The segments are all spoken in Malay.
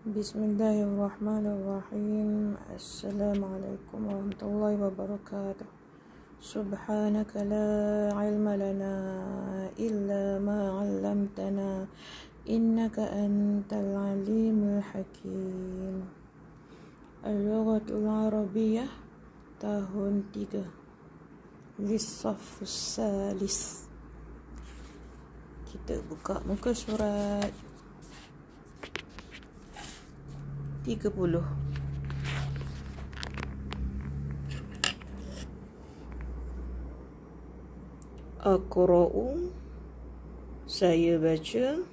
Bismillahirrahmanirrahim. Assalamualaikum warahmatullahi wabarakatuh. Subhanaka la ilma lana illa ma 'allamtana innaka antal alimul hakim. Al-Lughatul Arabiyyah tahun 3 Lis-Saffus Salis. Kita buka muka surat 30. Aqra'u, saya baca,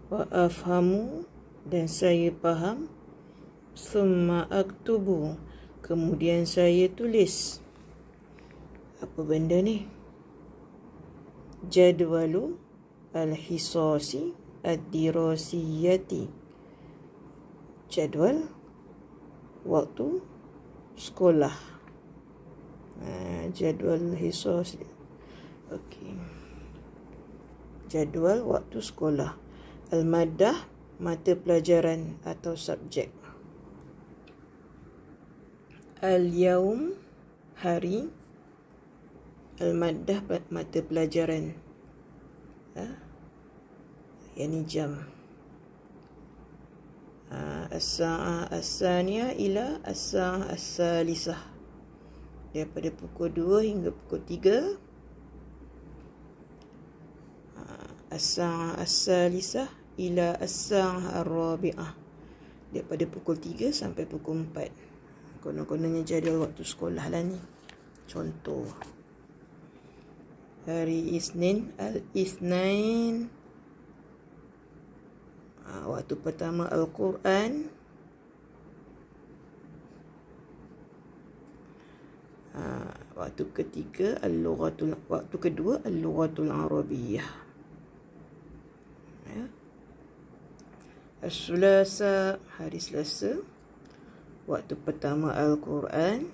wa afhamu, dan saya faham, summa aktubu, kemudian saya tulis. Apa benda ni? Jadwalu al-hisasi ad-dirasiyati, jadual waktu sekolah. Jadual hisas. Okey. Jadual waktu sekolah. Al-maddah, mata pelajaran atau subjek. Al-yaum, hari. Al-maddah, mata pelajaran. Yang jam. As-sa'ah as-saniyah ila as-sa'ah as-salisah, daripada pukul 2 hingga pukul 3. As-sa'ah as-salisah ila as-sa'ah ar-rabi'ah, daripada pukul 3 sampai pukul 4. Konon-kononnya jadual waktu sekolah lah ni. Contoh, hari Isnin, al-Ithnain, waktu pertama Al-Quran. Waktu ketiga waktu kedua Al-Lughatul Arabiyyah. As-Sulasa, hari Selasa, waktu pertama Al-Quran.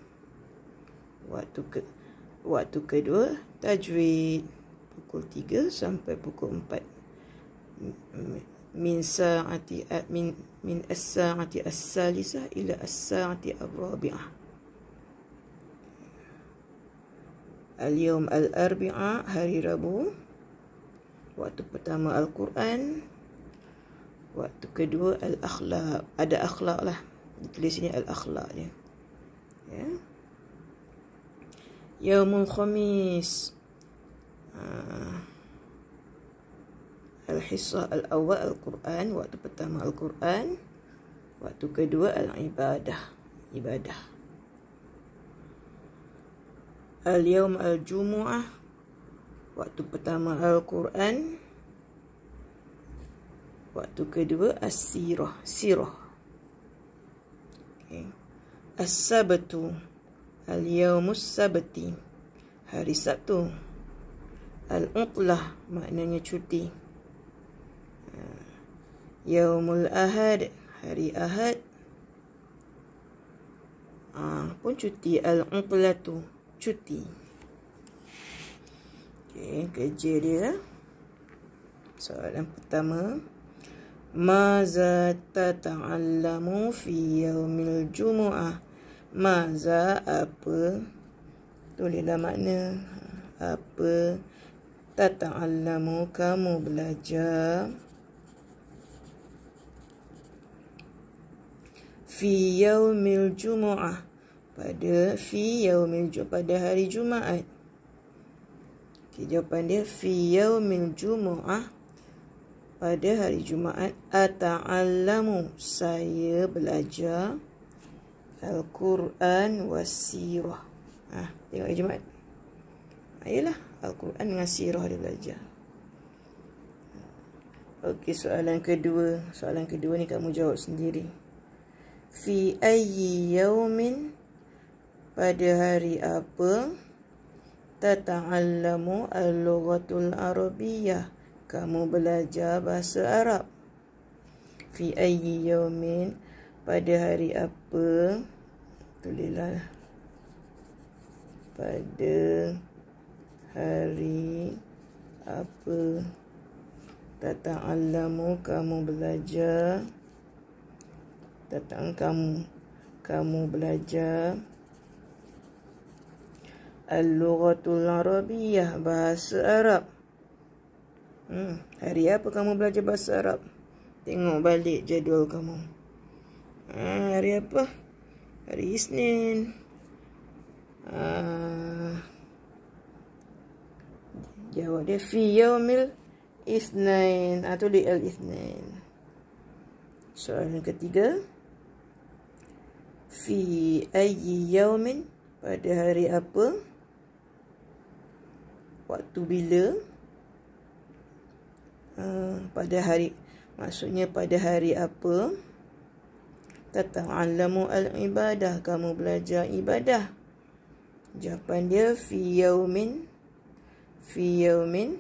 Waktu kedua Tajwid, pukul 3 sampai pukul 4. Min as-sa'ati as-salisah ila as-sa'ati ar-rabi'ah. Al-yawm al-arbi'ah, hari Rabu, waktu pertama Al-Quran. Waktu kedua al-akhlaq, ada akhlak lah, ditulis sini al-akhlaq dia. Yaumul Khamis, al-hissah al-awwal al-Quran, waktu pertama Al-Quran. Waktu kedua al-ibadah, ibadah. Al-yawm al-jumu'ah, waktu pertama Al-Quran. Waktu kedua as-sirah, sirah. As-sabtu, al-yawmus sabti, hari Sabtu. Al-utlah, maknanya cuti. Yaumul Ahad, hari Ahad, pun cuti. Al-utlatu, cuti. Kerja dia. Soalan pertama, maza tata'allamu fi yaumil jumu'ah. Maza, apa, tulislah makna. Apa, tata'allamu, kamu belajar. Fi yaumil jumu'ah, pada hari Jumaat. Jawapan dia fi yaumil jumu'ah, pada hari Jumaat. Ata'allamu, saya belajar Al-Quran was-sirah. Tengok hari Jumaat. Yalah, Al-Quran dengan sirah dia belajar. Okey, soalan kedua. Soalan kedua ni kamu jawab sendiri. Fi ayyi yaumin, pada hari apa, tata'allamu al-lughatul arabiyyah, kamu belajar bahasa Arab. Fi ayyi yaumin, pada hari apa, tulislah, pada hari apa, tata'allamu, kamu belajar Tentang kamu. Kamu belajar Al-Lughatul Arabiyyah, bahasa Arab. Hari apa kamu belajar bahasa Arab? Tengok balik jadual kamu. Hari apa? Hari Isnin. Jawab dia fi yaumil Isnin. Tulis al-Isnin. Soalan ketiga. Fi ayyi yaumin, pada hari apa? Waktu bila? Pada hari, maksudnya pada hari apa? Tata'allamu al-ibadah, kamu belajar ibadah. Jawapan dia fi yaumin. Fi yaumin.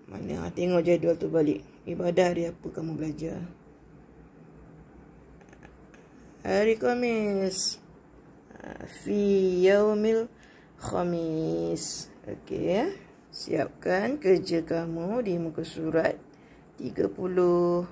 Mana? Tengok jadual tu balik. Ibadah hari apa kamu belajar? Hari Khamis. Fi yaumil Khamis. Okey. Siapkan kerja kamu di muka surat 30.